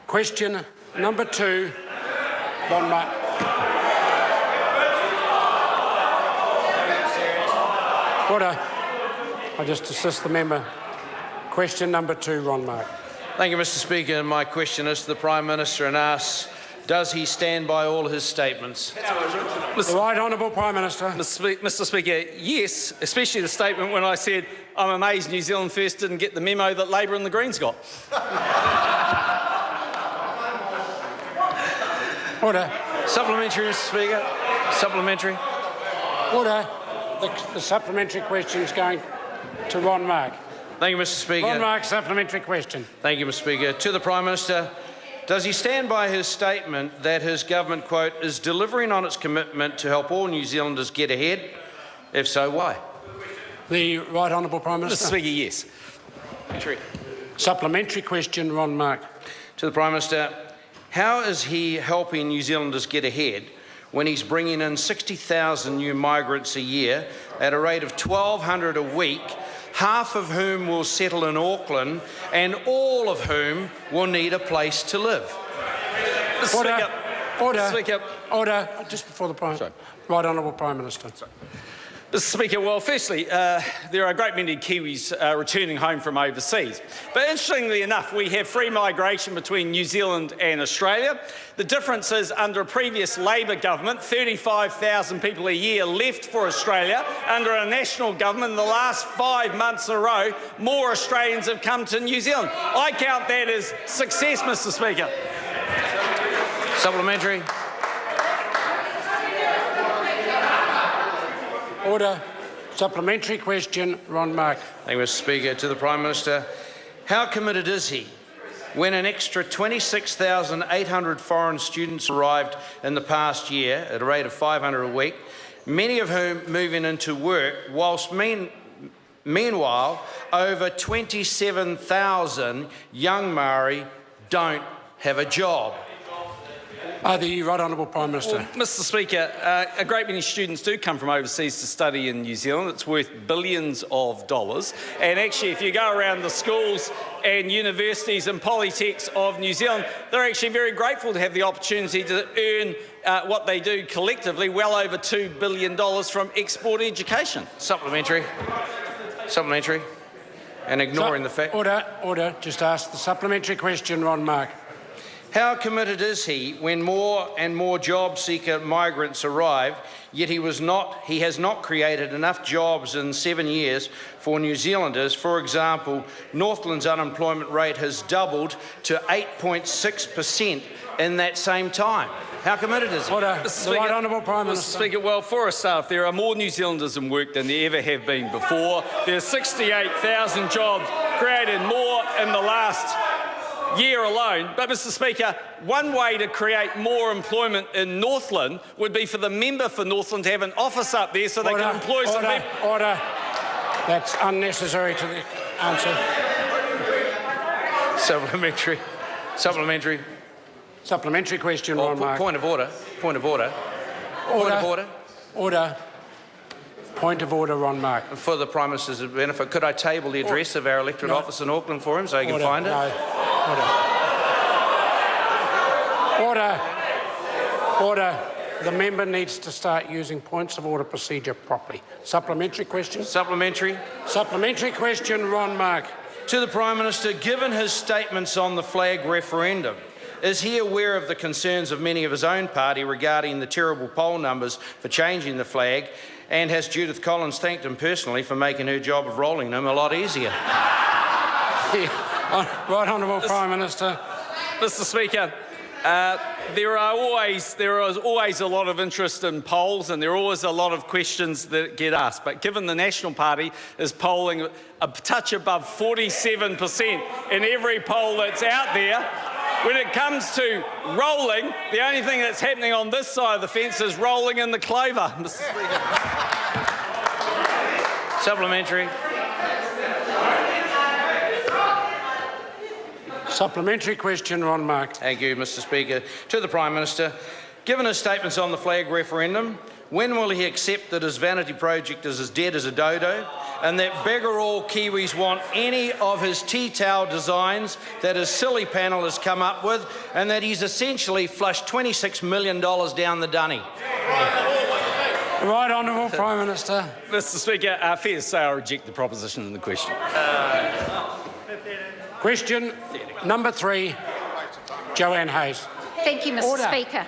Question number 2, Ron Mark. Order. I just assist the member. Question number 2, Ron Mark. Thank you, Mr. Speaker. My question is to the Prime Minister and asks, does he stand by all his statements? The Right Honourable Prime Minister. Mr. Speaker, yes, especially the statement when I said I'm amazed New Zealand First didn't get the memo that Labor and the Greens got. Order. Supplementary, Mr. Speaker. Supplementary. Order. The supplementary question is going to Ron Mark. Thank you, Mr. Speaker. Ron Mark, supplementary question. Thank you, Mr. Speaker. To the Prime Minister, does he stand by his statement that his government, quote, is delivering on its commitment to help all New Zealanders get ahead? If so, why? The Right Honourable Prime Minister. Mr. Speaker, yes. Supplementary question, Ron Mark. To the Prime Minister, how is he helping New Zealanders get ahead when he's bringing in 60,000 new migrants a year at a rate of 1,200 a week, half of whom will settle in Auckland and all of whom will need a place to live? Order. Order. Speaker. Order. Just before the Prime. Right Honourable Prime Minister. Mr. Speaker, well, firstly, there are a great many Kiwis returning home from overseas. But interestingly enough, we have free migration between New Zealand and Australia. The difference is under a previous Labor government, 35,000 people a year left for Australia. Under a National government, in the last 5 months in a row, more Australians have come to New Zealand. I count that as success, Mr. Speaker. Supplementary. Order. Supplementary question, Ron Mark. Thank you, Mr. Speaker. To the Prime Minister, how committed is he when an extra 26,800 foreign students arrived in the past year at a rate of 500 a week, many of whom moving into work, whilst meanwhile over 27,000 young Maori don't have a job? The Right Honourable Prime Minister. Well, Mr. Speaker, a great many students do come from overseas to study in New Zealand. It's worth billions of dollars. And actually, if you go around the schools and universities and polytechs of New Zealand, they're actually very grateful to have the opportunity to earn what they do collectively, well over $2 billion from export education. Supplementary. Supplementary. And ignoring the fact. Order. Order. Just ask the supplementary question, Ron Mark. How committed is he when more and more job-seeker migrants arrive, yet he has not created enough jobs in 7 years for New Zealanders? For example, Northland's unemployment rate has doubled to 8.6% in that same time. How committed is he? Order. The Right Honourable Prime Minister. Mr. Speaker, well, for a start, there are more New Zealanders in work than there ever have been before. There are 68,000 jobs created more in the last year alone. But, Mr. Speaker, one way to create more employment in Northland would be for the member for Northland to have an office up there so they can employ some people. Order. That's unnecessary to the answer. Supplementary. Supplementary. Supplementary question, Ron Mark. Point of order. Point of order. Order. Point of order. Order. Point of order, Ron Mark. For the Prime Minister's benefit, could I table the address of our electorate office in Auckland for him so he can find it? No. Order. Order. Order. The member needs to start using points of order procedure properly. Supplementary question? Supplementary. Supplementary question, Ron Mark. To the Prime Minister, given his statements on the flag referendum, is he aware of the concerns of many of his own party regarding the terrible poll numbers for changing the flag? And has Judith Collins thanked him personally for making her job of rolling them a lot easier? Right Honourable Prime Minister. Mr. Speaker, there is always a lot of interest in polls and there are always a lot of questions that get asked. But given the National Party is polling a touch above 47% in every poll that's out there, when it comes to rolling, the only thing that's happening on this side of the fence is rolling in the clover, Mr. Speaker. Supplementary. Supplementary question, Ron Mark. Thank you, Mr. Speaker. To the Prime Minister, given his statements on the flag referendum, When will he accept that his vanity project is as dead as a dodo, and that beggar all Kiwis want any of his tea towel designs that his silly panel has come up with, and that he's essentially flushed $26 million down the dunny? Right Honourable Prime Minister. Mr Speaker, fair to say I reject the proposition in the question. Question number 3, Joanne Hayes. Thank you, Mr Order. Speaker.